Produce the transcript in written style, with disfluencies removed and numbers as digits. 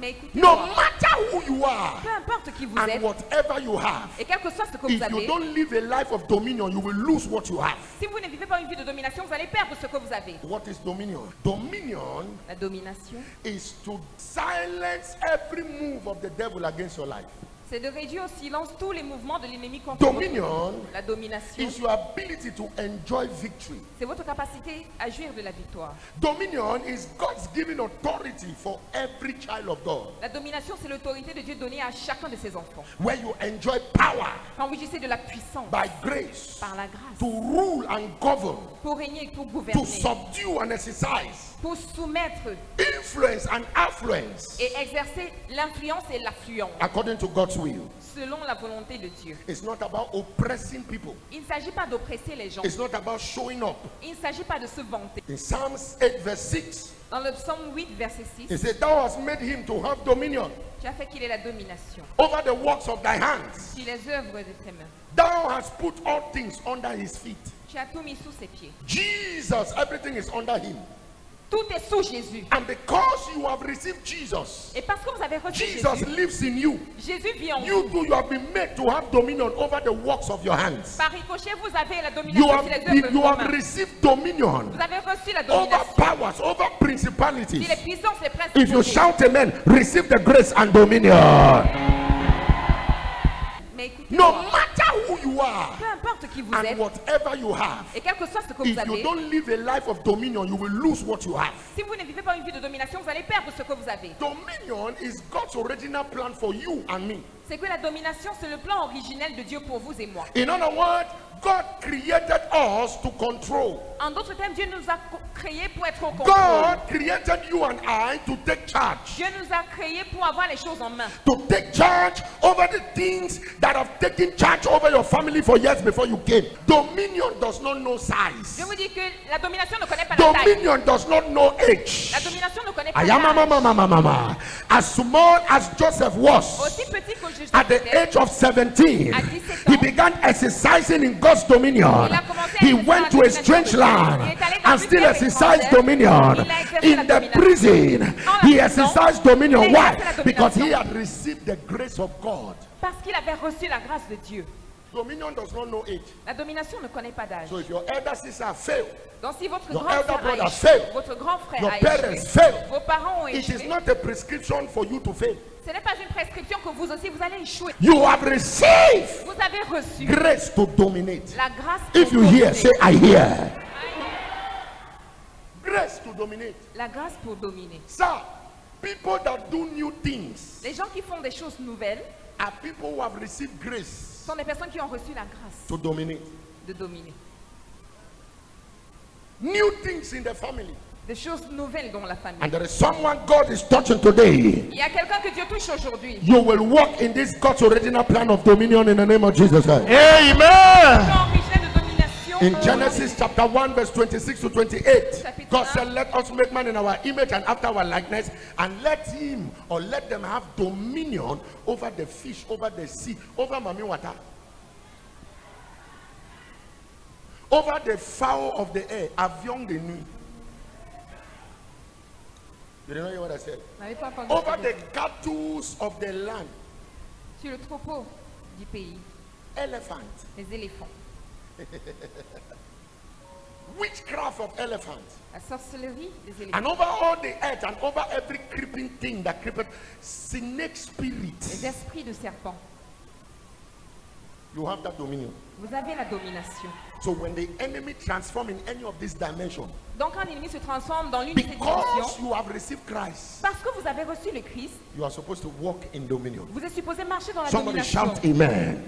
Mais écoutez, No matter who you are peu importe qui vous and êtes whatever you have, et quel que soit ce que vous if you avez, don't live a life of dominion, you will lose what you have. si vous ne vivez pas une vie de domination, vous allez perdre ce que vous avez. What is dominion? Dominion La domination, is to silence every move of the devil against your life. c'est de réduire au silence tous les mouvements de l'ennemi contre votre vie. Dominion La domination, is your ability to enjoy victory. c'est votre capacité à jouir de la victoire. Dominion is God's given authority for every child of God, La domination, c'est l'autorité de Dieu donnée à chacun de ses enfants. where you enjoy power Quand vous jouissez de la puissance, by grace par la grâce, to rule and govern, pour régner et pour to gouverner, subdue and exercise pour soumettre influence and affluence et exercer l'influence et l'affluence according to God's will. selon la volonté de Dieu. It's not about oppressing people. Il ne s'agit pas d'oppresser les gens. It's not about showing up. Il ne s'agit pas de se vanter. In Psalms 8 verse 6, Dans le psaume 8, verset 6, it says, Thou hast made him to have dominion tu as fait qu'il ait la domination over the works of thy hands. sur les œuvres de tes mains. Thou hast put all things under his feet. Tu as tout mis sous ses pieds. Jesus, everything is under him. Tout est sous Jésus. And because you have received Jesus, Et parce que vous avez reçu Jesus Jésus, lives in you. Jésus vit en vous. You too, you have been made to have dominion over the works of your hands. Par ricochet, vous avez la You domination sur have, les œuvres de you vos have mains. received dominion Vous avez reçu la over domination powers, over sur principalities. les puissances, les If you principautés. shout amen, receive the grace and dominion. Mais écoutez, No matter who you are peu importe qui vous and êtes whatever you have, et quel que soit ce que if vous you avez, don't live a life of dominion, you will lose what you have. si vous ne vivez pas une vie de domination, vous allez perdre ce que vous avez. Dominion is God's original plan for you and me. C'est que la domination, c'est le plan originel de Dieu pour vous et moi. In other words, God created us to control. En d'autres termes, Dieu nous a créés pour être au contrôle. God created you and I to take charge. Dieu nous a créés pour avoir les choses en main. To take charge over the things that have taken charge over your family for years before you came. Dominion does not know size. Je vous dis que la domination ne connaît pas la taille. Dominion does not know age. La domination ne connaît pas Ayamamamamamama. As small as Joseph was, Aussi petit que Joseph at the était, age of 17, à 17 he ans, began exercising in God's dominion. il a commencé à He exercer went la to a domination strange de Dieu. land Il est allé dans and une still terre exercised étrangère. dominion. Il a exercé In la the domination. prison, Dans he la exercised prison, dominion. il a Why? exercé la Because he domination. had received the grace of God. Parce qu'il avait reçu la grâce de Dieu. Dominion does not know age. La domination ne connaît pas d'âge. So if your elder sister failed, Donc si votre Your grand elder frère a brother échoué, failed. votre grand frère your a parents échoué, failed, vos parents ont it échoué, is not a prescription for you to fail. ce n'est pas une prescription que vous aussi vous allez échouer. You have received Vous avez reçu grace to dominate. la grâce If pour you hear, dominer. say I hear. Grace to dominate. La grâce pour dominer. Sir, people that do new things Les gens qui font des choses nouvelles are people who have received grace sont des personnes qui ont reçu la grâce to dominate. de dominer. New things in the family. Des choses nouvelles dans la famille. And there is someone God is touching today. Il y a quelqu'un que Dieu touche aujourd'hui. You will walk in this God's original plan of dominion in the name of Jesus Christ. Amen. Plan originel de domination. In Genesis chapter 1 verse 26 to 28, God said, let us make man in our image and after our likeness, and let him or let them have dominion over the fish, over the sea, over mami water, over the fowl of the air, avion de nuit. You didn't hear what I said? N'avez pas entendu Over ce que the j'ai dit. cattle of the land, Sur le troupeau du pays, elephant, les éléphants, witchcraft of elephants. la sorcellerie des éléphants, And over all the earth and over every creeping thing that creepeth, snake les spirits, esprits de serpents. you have that dominion. Vous avez la domination. So when the enemy transform in any of these dimensions, Donc quand l'ennemi se transforme dans l'une de ces because dimensions, you have received Christ, parce que vous avez reçu le Christ, you are supposed to walk in dominion. vous êtes supposé marcher dans la Somebody domination. shout amen. Amen.